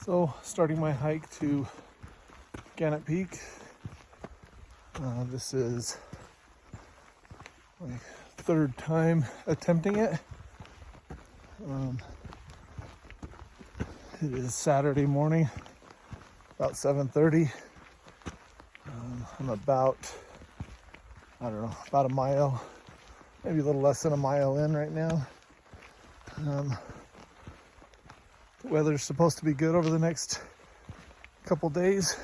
So, starting my hike to Gannett Peak. This is my third time attempting it. It is Saturday morning, about 7:30. I'm about a mile, maybe a little less than a mile in right now. The weather's supposed to be good over the next couple days.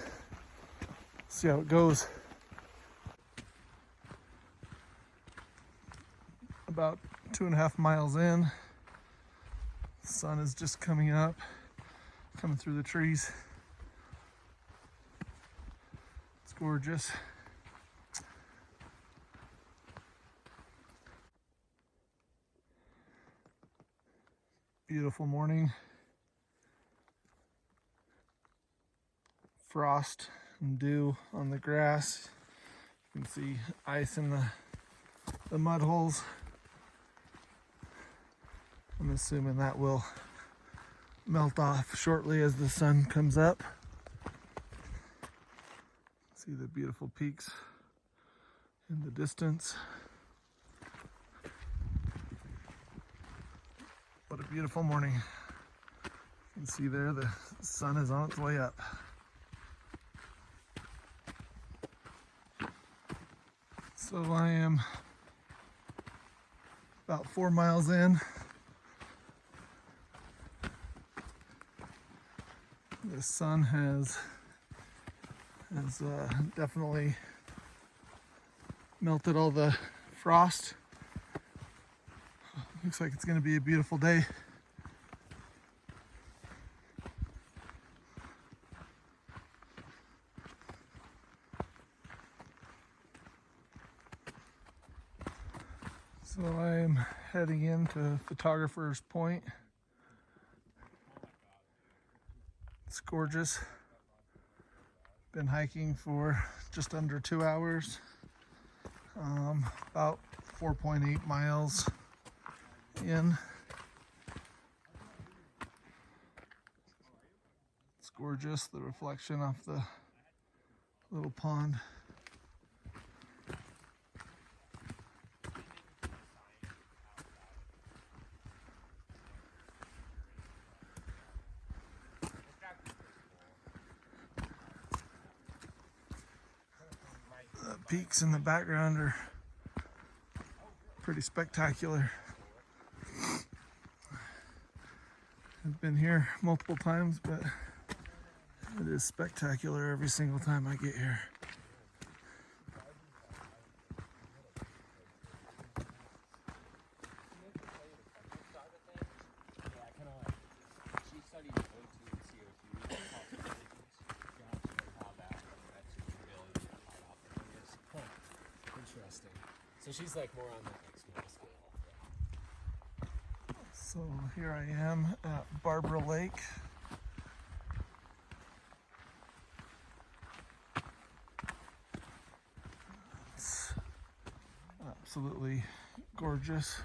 See how it goes. About 2.5 miles in. The sun is just coming up, coming through the trees. It's gorgeous. Beautiful morning. Frost and dew on the grass. You can see ice in the mud holes. I'm assuming that will melt off shortly as the sun comes up. See the beautiful peaks in the distance. What a beautiful morning. You can see there the sun is on its way up. So I am about 4 miles in. The sun has definitely melted all the frost. Looks like it's going to be a beautiful day. So I am heading into Photographer's Point. It's gorgeous. Been hiking for just under 2 hours. About 4.8 miles in. It's gorgeous, the reflection off the little pond. The peaks in the background are pretty spectacular. I've been here multiple times, but it is spectacular every single time I get here. Interesting. So she's like more on the small scale. So here I am at Barbara Lake. It's absolutely gorgeous.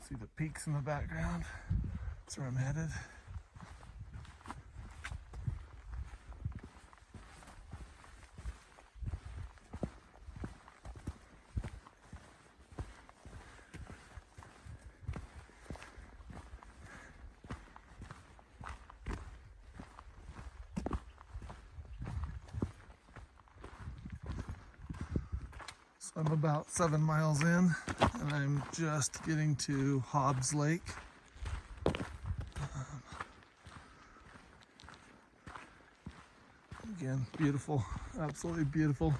See the peaks in the background. That's where I'm headed. So I'm about 7 miles in, and I'm just getting to Hobbs Lake. Again, beautiful, absolutely beautiful.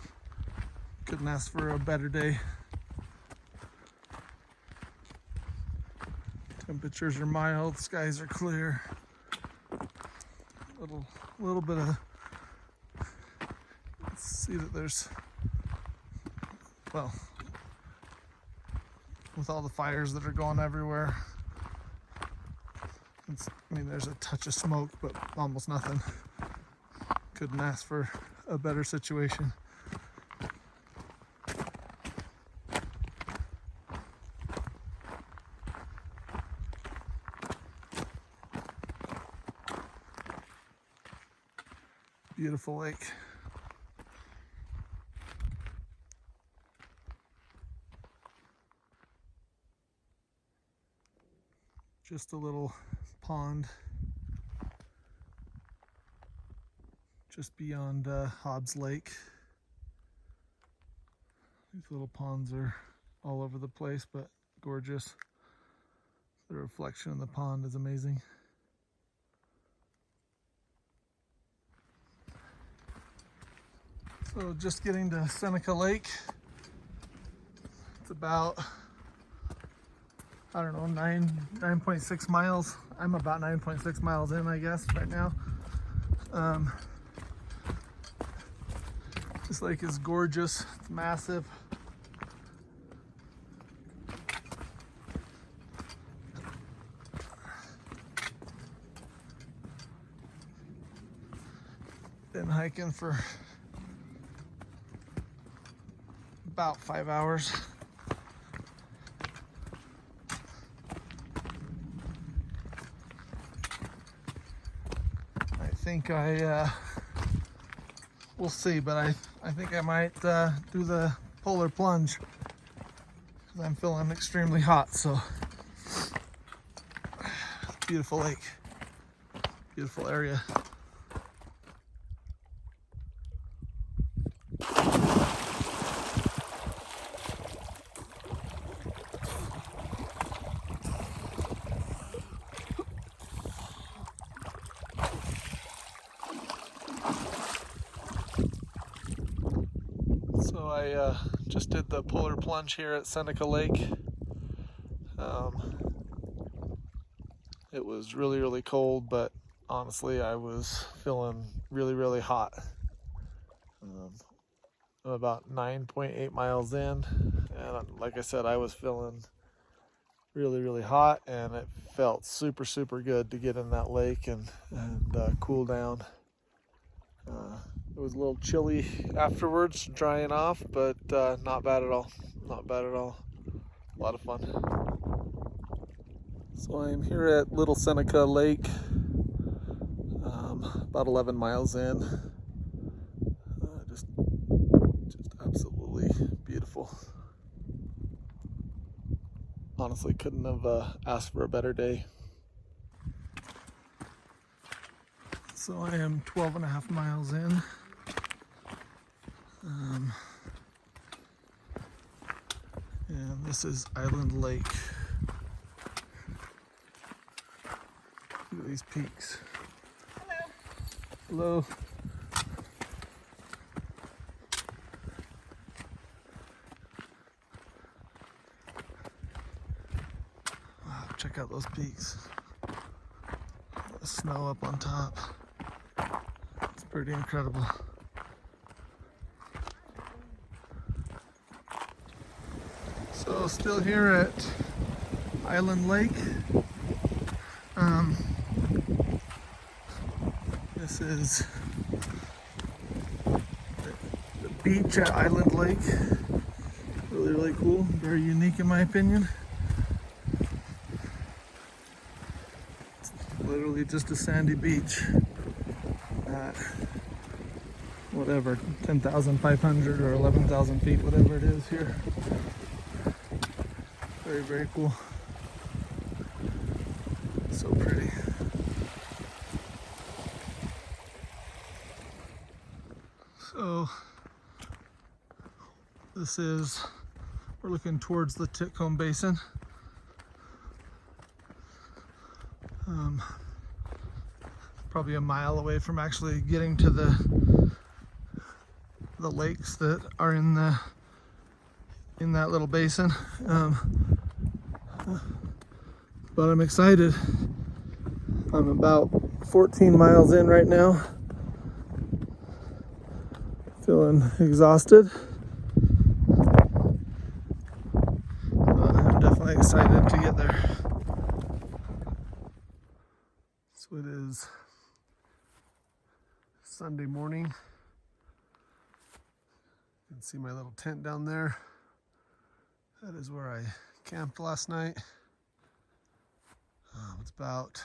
Couldn't ask for a better day. Temperatures are mild, skies are clear. Little bit of, let's see that there's, well, with all the fires that are going everywhere, there's a touch of smoke, but almost nothing. Couldn't ask for a better situation. Beautiful lake. Just a little pond just beyond Hobbs Lake. These little ponds are all over the place, but gorgeous. The reflection in the pond is amazing. So just getting to Seneca Lake. It's about, I don't know, 9.6 miles. I'm about 9.6 miles in, I guess, right now. This lake is gorgeous. It's massive. Been hiking for about 5 hours. I think we'll see, but I think I might do the polar plunge because I'm feeling extremely hot. So beautiful lake, beautiful area. So I just did the polar plunge here at Seneca Lake. It was really, really cold, but honestly, I was feeling really, really hot. I'm about 9.8 miles in, and like I said, I was feeling really, really hot, and it felt super, super good to get in that lake and cool down. It was a little chilly afterwards, drying off, but not bad at all. Not bad at all. A lot of fun. So I'm here at Little Seneca Lake, about 11 miles in. Just absolutely beautiful. Honestly, couldn't have asked for a better day. So I am 12 and a half miles in. And this is Island Lake. Look at these peaks. Hello. Hello. Wow, check out those peaks. The snow up on top. It's pretty incredible. So still here at Island Lake. This is the beach at Island Lake. Really, really cool. Very unique in my opinion. It's literally just a sandy beach at whatever, 10,500 or 11,000 feet, whatever it is here. Very, very cool. So pretty. So we're looking towards the Titcomb basin. Probably a mile away from actually getting to the lakes that are in that little basin. But I'm excited. I'm about 14 miles in right now. Feeling exhausted. But I'm definitely excited to get there. So it is Sunday morning. You can see my little tent down there. That is where I camped last night. It's about,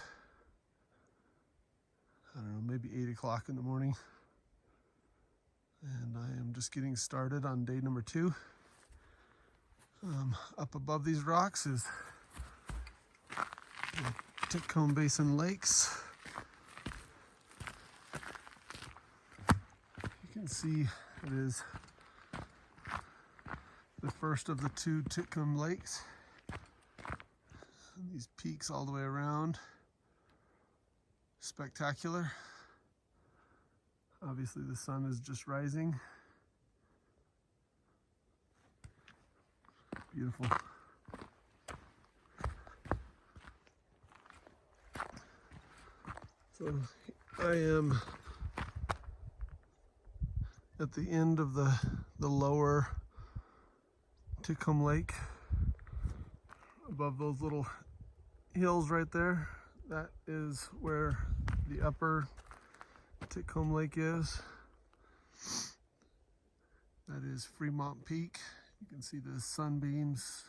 I don't know, maybe 8 o'clock in the morning. And I am just getting started on day number 2. Up above these rocks is the Titcomb Basin lakes. You can see it is the first of the 2 Titcomb lakes. And these peaks all the way around. Spectacular. Obviously the sun is just rising. Beautiful. So I am at the end of the lower Titcomb Lake, above those little hills right there. That is where the upper Titcomb Lake is. That is Fremont Peak. You can see the sunbeams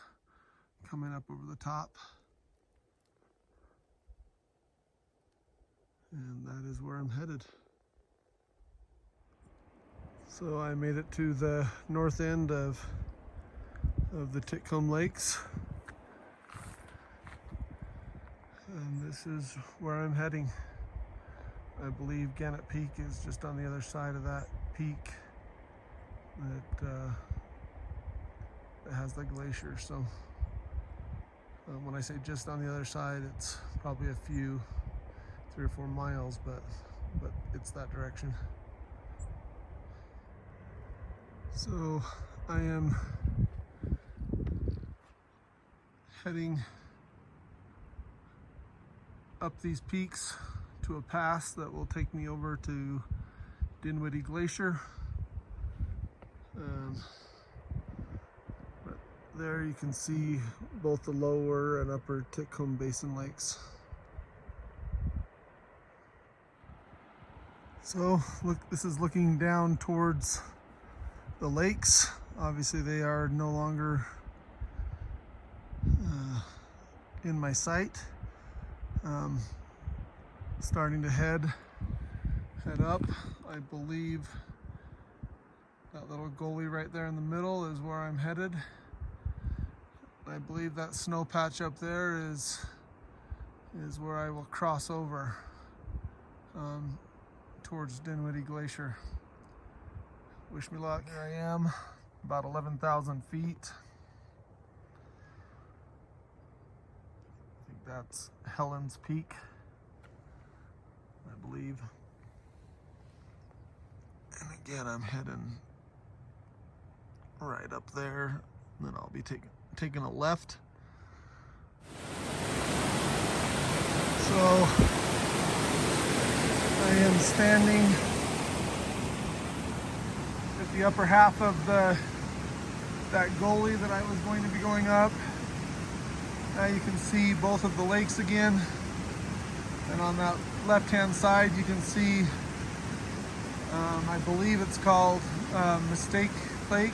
coming up over the top. And that is where I'm headed. So I made it to the north end of the Titcomb Lakes. And this is where I'm heading. I believe Gannett Peak is just on the other side of that peak that has the glacier. So when I say just on the other side, it's probably a few 3 or 4 miles, but it's that direction. So I am heading up these peaks to a pass that will take me over to Dinwiddie Glacier. But there you can see both the lower and upper Titcomb Basin lakes. So look, this is looking down towards the lakes. Obviously they are no longer in my sight. Starting to head up. I believe that little gully right there in the middle is where I'm headed. I believe that snow patch up there is where I will cross over towards Dinwiddie Glacier. Wish me luck. Here I am, about 11,000 feet. I think that's Helen's Peak, I believe. And again, I'm heading right up there, and then I'll be taking a left. So I am standing at the upper half of that gully that I was going to be going up. Now you can see both of the lakes again, and on that left-hand side you can see, I believe it's called Seneca Lake.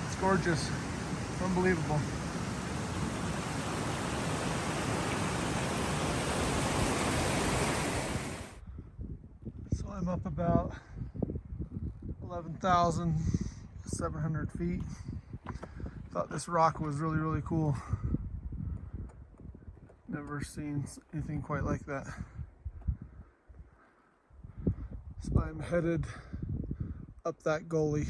It's gorgeous, unbelievable. So I'm up about 11,700 feet. Thought this rock was really, really cool. Never seen anything quite like that. So I'm headed up that gully.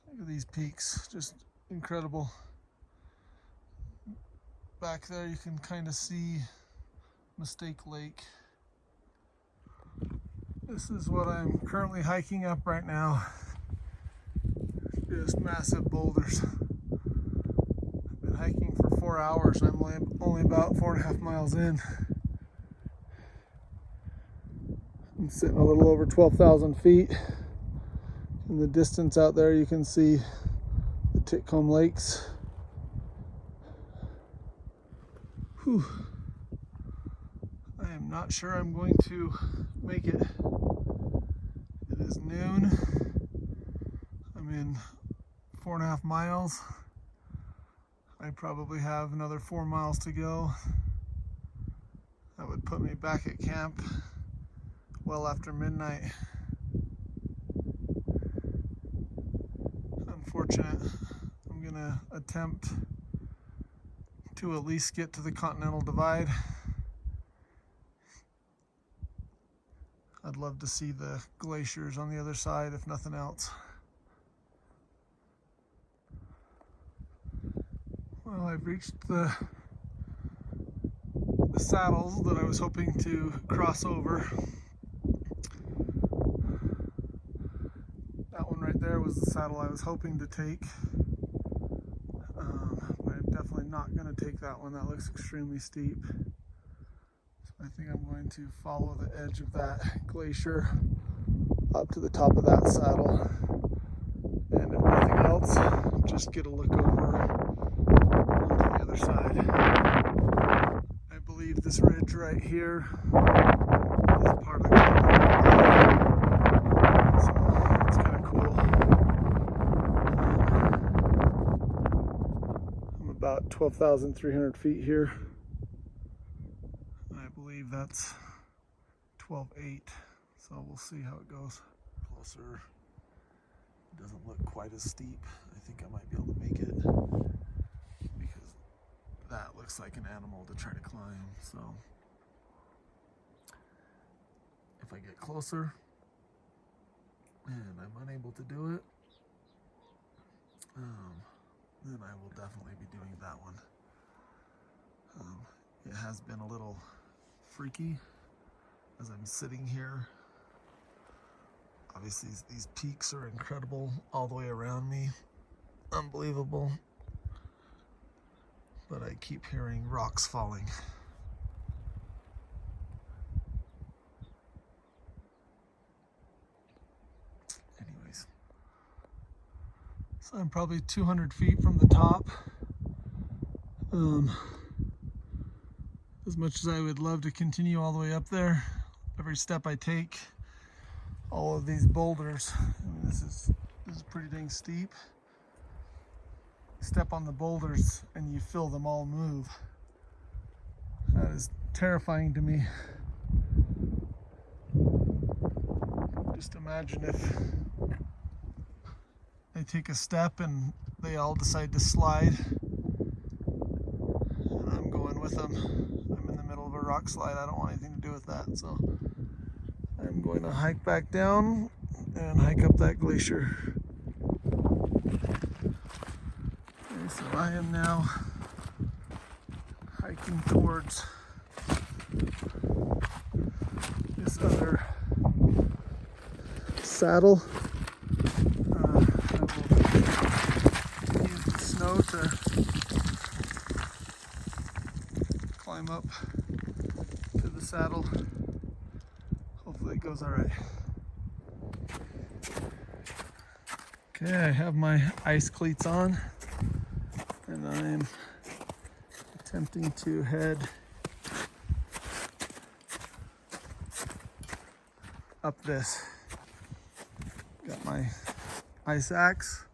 Look at these peaks, just incredible. Back there you can kind of see Seneca Lake. This is what I'm currently hiking up right now. Just massive boulders. I've been hiking for 4 hours and I'm only about 4.5 miles in. I'm sitting a little over 12,000 feet. In the distance out there you can see the Titcomb Lakes. Whew. I am not sure I'm going to make it. It is noon. I'm in 4.5 miles. I probably have another 4 miles to go. That would would put me back at camp well after midnight. Unfortunate. I'm gonna attempt to at least get to the Continental Divide. I'd love to see the glaciers on the other side, if nothing else. Well, I've reached the saddles that I was hoping to cross over. That one right there was the saddle I was hoping to take. But I'm definitely not going to take that one. That looks extremely steep. So I think I'm going to follow the edge of that glacier up to the top of that saddle. And if nothing else, just get a look over onto the other side. I believe this ridge right here is part of the Ganet. So it's kind of cool. I'm about 12,300 feet here. I believe that's 12.8. So we'll see how it goes. Closer. It doesn't look quite as steep. I think I might be able to make it because that looks like an animal to try to climb. So if I get closer and I'm unable to do it, then I will definitely be doing that one. It has been a little freaky as I'm sitting here. Obviously these peaks are incredible all the way around me. Unbelievable. But I keep hearing rocks falling. Anyways. So I'm probably 200 feet from the top. As much as I would love to continue all the way up there, every step I take, all of these boulders, I mean, this is pretty dang steep. Step on the boulders and you feel them all move. That is terrifying to me. Just imagine if I take a step and they all decide to slide and I'm going with them. I'm in the middle of a rock slide. I don't want anything to do with that. So I'm going to hike back down and hike up that glacier. Okay, so I am now hiking towards this other saddle. I will use the snow to climb up to the saddle. Hopefully it goes all right. Okay, I have my ice cleats on and I'm attempting to head up this. Got my ice axe.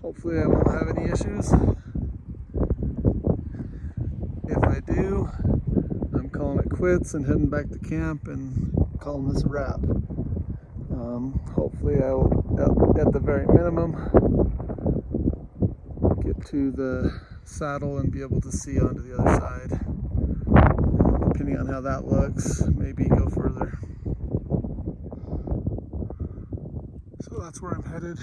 Hopefully I won't have any issues. If I do, I'm calling it quits and heading back to camp and calling this a wrap. Hopefully I will, at the very minimum, get to the saddle and be able to see onto the other side. Depending on how that looks, maybe go further. So that's where I'm headed.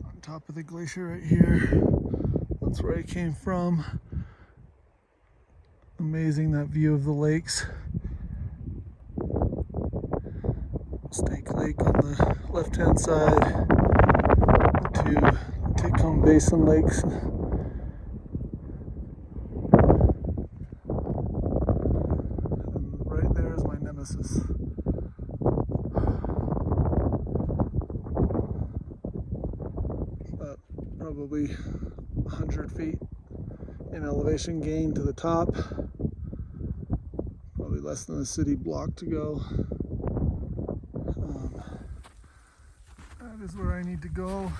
On top of the glacier right here. That's where I came from. Amazing, that view of the lakes. Snake Lake on the left-hand side. The two Titcomb basin lakes. And right there is my nemesis. About probably 100 feet in elevation gain to the top. Probably less than a city block to go. That is where I need to go.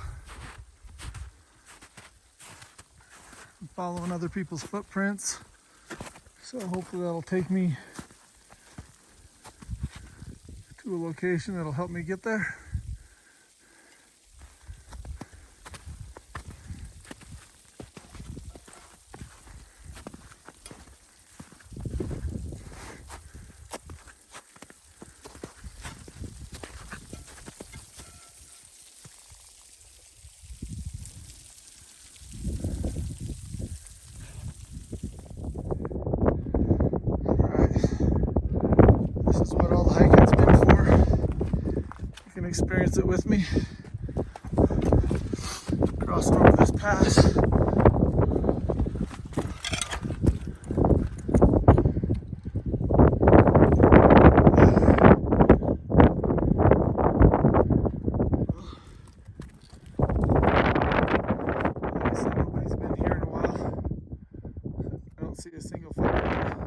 following other people's footprints. So hopefully that'll take me to a location that'll help me get there. Experience it with me. Crossing over this pass. Nobody's been here in a while. I don't see a single footprint.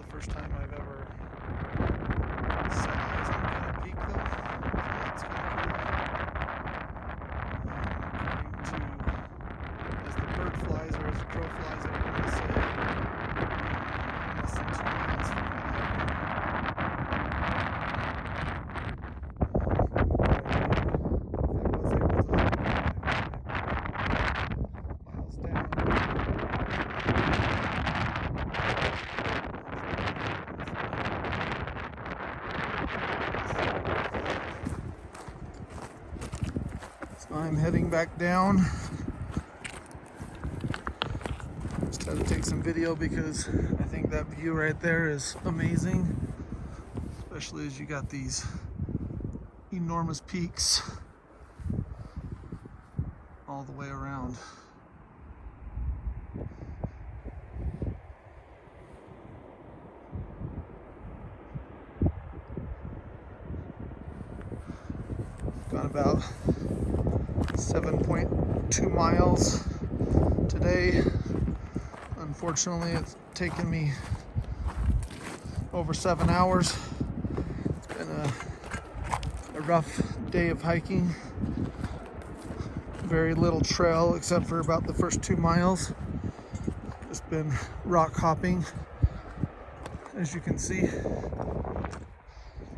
First time I've ever set eyes on Fremont Peak though, so that's kind of cool. According to, as the bird flies or as the crow flies, I would want to say less than 2 miles from miles down. I'm heading back down. Just had to take some video because I think that view right there is amazing, especially as you got these enormous peaks all the way around. Gone about 7.2 miles today. Unfortunately, it's taken me over 7 hours. It's been a rough day of hiking. Very little trail except for about the first 2 miles. Just been rock hopping, as you can see.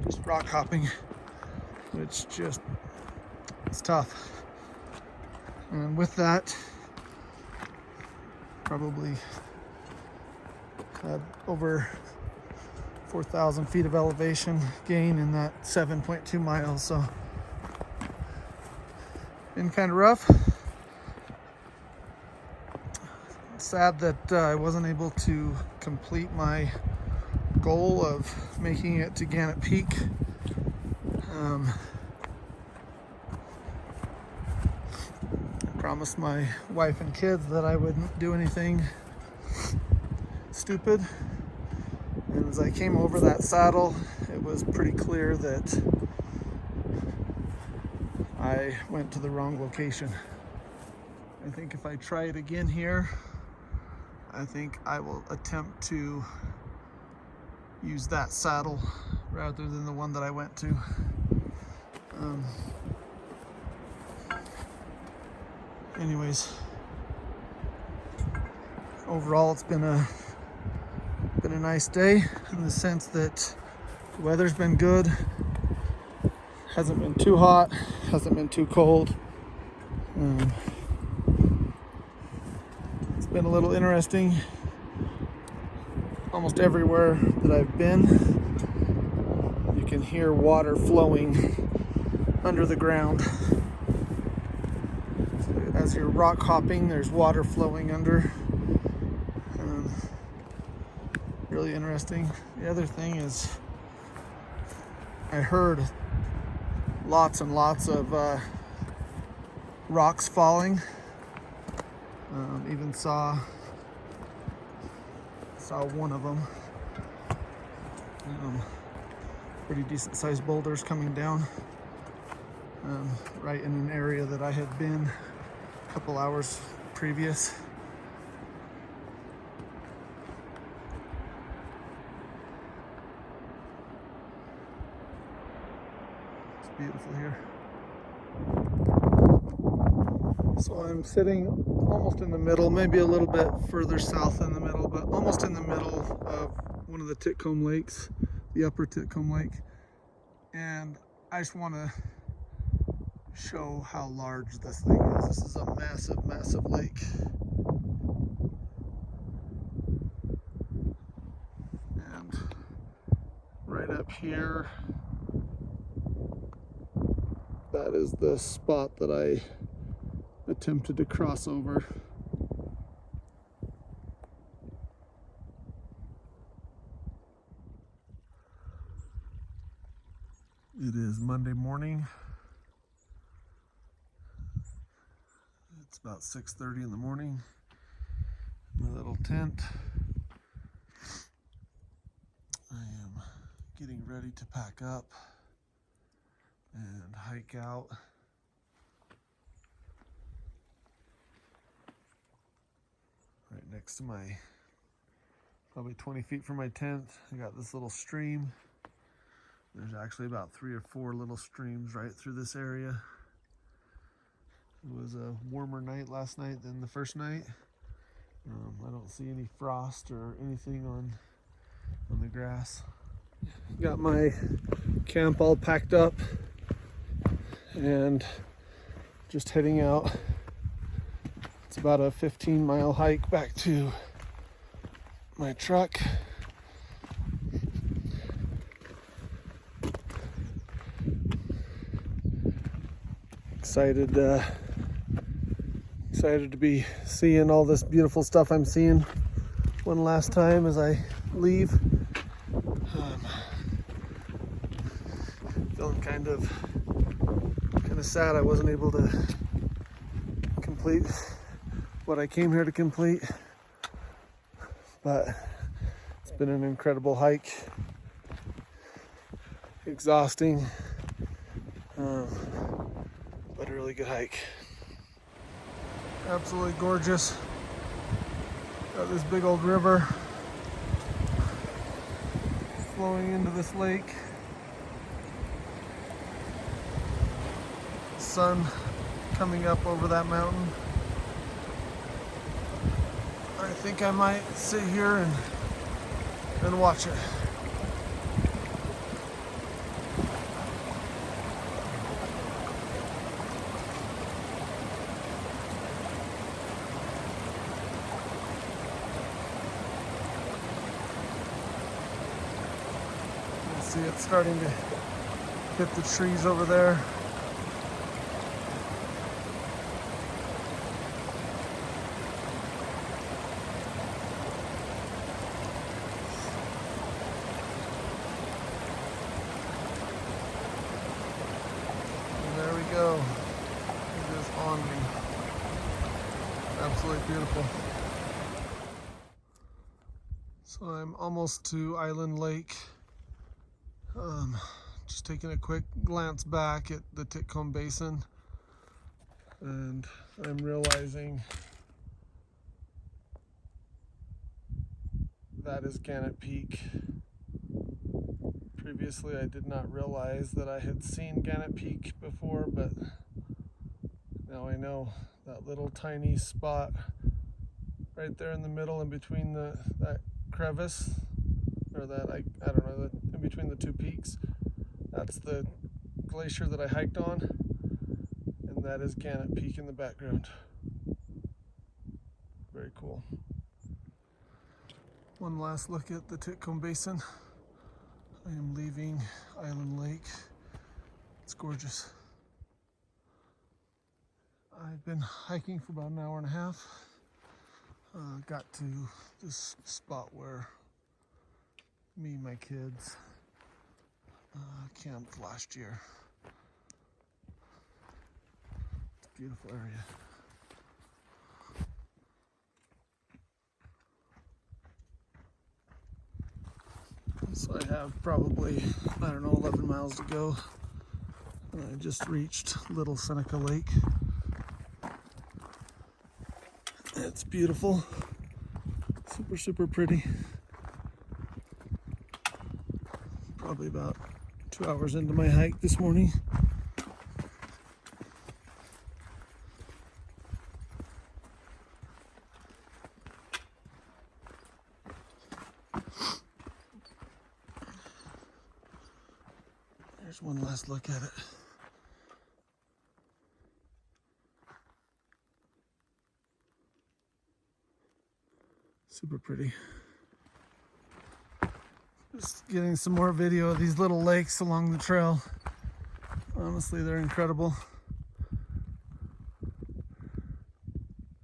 Just rock hopping, which just, it's tough. And with that, probably had over 4,000 feet of elevation gain in that 7.2 miles. So, been kind of rough. Sad that I wasn't able to complete my goal of making it to Gannett Peak. Promised my wife and kids that I wouldn't do anything stupid, and as I came over that saddle, it was pretty clear that I went to the wrong location. I think if I try it again here, I think I will attempt to use that saddle rather than the one that I went to. Anyways, overall it's been a nice day in the sense that the weather's been good. Hasn't been too hot, hasn't been too cold. It's been a little interesting. Almost everywhere that I've been, you can hear water flowing under the ground. So as you're rock hopping, there's water flowing under. Really interesting. The other thing is, I heard lots and lots of rocks falling. Even saw one of them. Pretty decent sized boulders coming down right in an area that I had been a couple hours previous. It's beautiful here. So I'm sitting almost in the middle, maybe a little bit further south in the middle, but almost in the middle of one of the Titcomb lakes, the upper Titcomb Lake. And I just want to show how large this thing is. This is a massive, massive lake. And right up here, that is the spot that I attempted to cross over. It is Monday morning. It's about 6:30 in the morning. My little tent. I am getting ready to pack up and hike out. Right next to probably 20 feet from my tent, I got this little stream. There's actually about 3 or 4 little streams right through this area. It was a warmer night last night than the first night. I don't see any frost or anything on the grass. Got my camp all packed up and just heading out. It's about a 15-mile hike back to my truck. Excited to be seeing all this beautiful stuff I'm seeing one last time as I leave. Feeling kind of sad I wasn't able to complete what I came here to complete, but it's been an incredible hike. Exhausting, but a really good hike. Absolutely gorgeous. Got this big old river flowing into this lake. Sun coming up over that mountain. I think I might sit here and watch it. See, it's starting to hit the trees over there. And there we go. It is on me. Absolutely beautiful. So I'm almost to Island Lake. Just taking a quick glance back at the Titcomb basin, and I'm realizing that is Gannett Peak. Previously, I did not realize that I had seen Gannett Peak before, but now I know that little tiny spot right there in the middle, in between that crevice, or that I don't know, in between the two peaks. That's the glacier that I hiked on, and that is Gannett Peak in the background. Very cool. One last look at the Titcomb Basin. I am leaving Island Lake. It's gorgeous. I've been hiking for about an hour and a half. Got to this spot where me and my kids camped last year. It's a beautiful area. So I have probably, 11 miles to go. I just reached Little Seneca Lake. It's beautiful. Super, super pretty. Probably about 2 hours into my hike this morning. There's one last look at it. Super pretty. Just getting some more video of these little lakes along the trail. Honestly, they're incredible.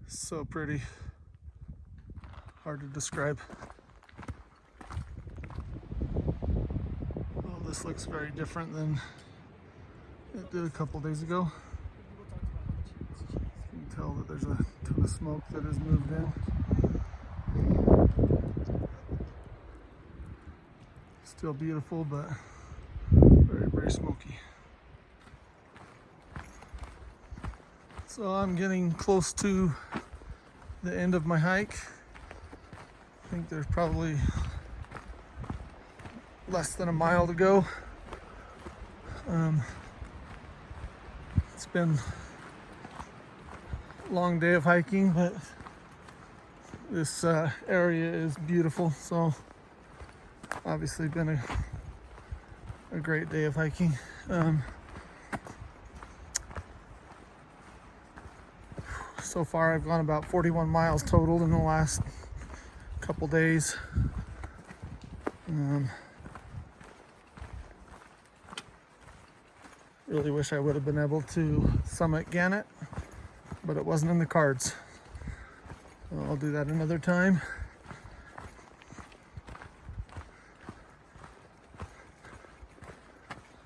So pretty. Hard to describe. Well, this looks very different than it did a couple days ago. You can tell that there's a ton of smoke that has moved in. Still beautiful, but very, very smoky. So I'm getting close to the end of my hike. I think there's probably less than a mile to go. It's been a long day of hiking, but this area is beautiful, so obviously been a great day of hiking. So far I've gone about 41 miles total in the last couple days. Really wish I would have been able to summit Ganet, but it wasn't in the cards. So I'll do that another time.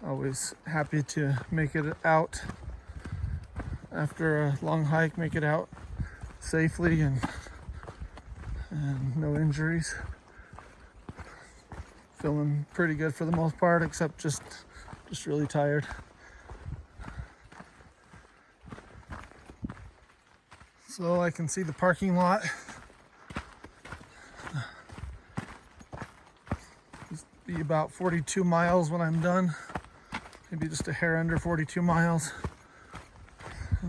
Always happy to make it out after a long hike, make it out safely and no injuries. Feeling pretty good for the most part, except just really tired. So I can see the parking lot. Just be about 42 miles when I'm done. Maybe just a hair under 42 miles.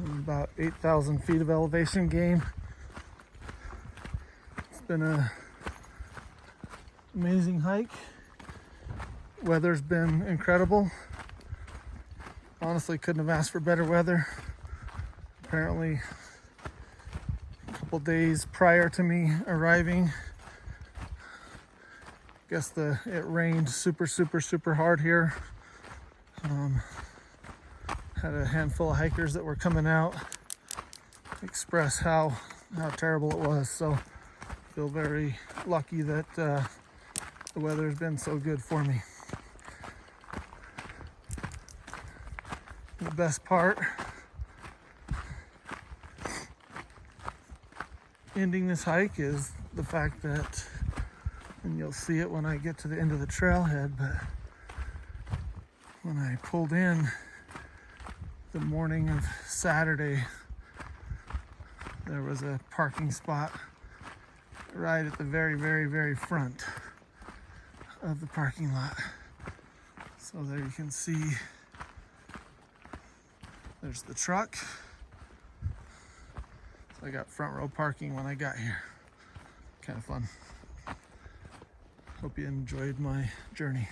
About 8,000 feet of elevation gain. It's been an amazing hike. Weather's been incredible. Honestly, couldn't have asked for better weather. Apparently, a couple days prior to me arriving, I guess it rained super hard here. Had a handful of hikers that were coming out express how terrible it was. So I feel very lucky that the weather's been so good for me. The best part, ending this hike, is the fact that, and you'll see it when I get to the end of the trailhead, but when I pulled in the morning of Saturday, there was a parking spot right at the very front of the parking lot. So there you can see there's the truck. So I got front row parking when I got here. Kind of fun. Hope you enjoyed my journey.